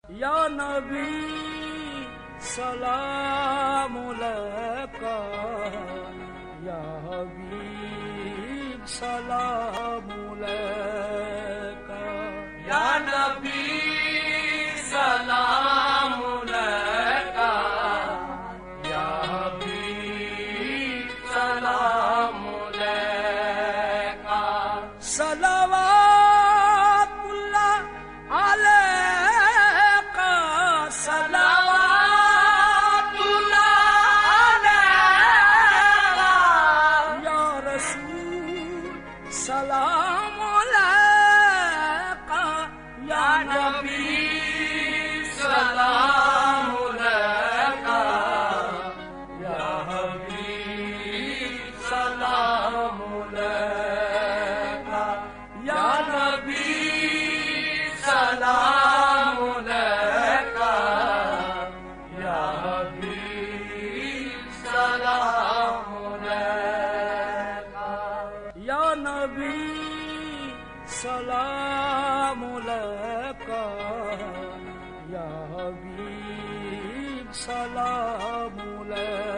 یا نبی سلام علیکہ، یا حبیب سلام علیکہ، یا نبی سلام علیکہ، یا حبیب سلام علیکہ، صلوات اللہ علیکہ، صلوات اللہ علیکہ، یا رسول سلام علیکہ، یا نبی سلام علیکہ، یا حبیب سلام علیکہ، یا نبی سلام علیکہ، یا حبیب سلام علیکہ، یا نبی سلام علیکہ، یا حبیب سلام علیکہ۔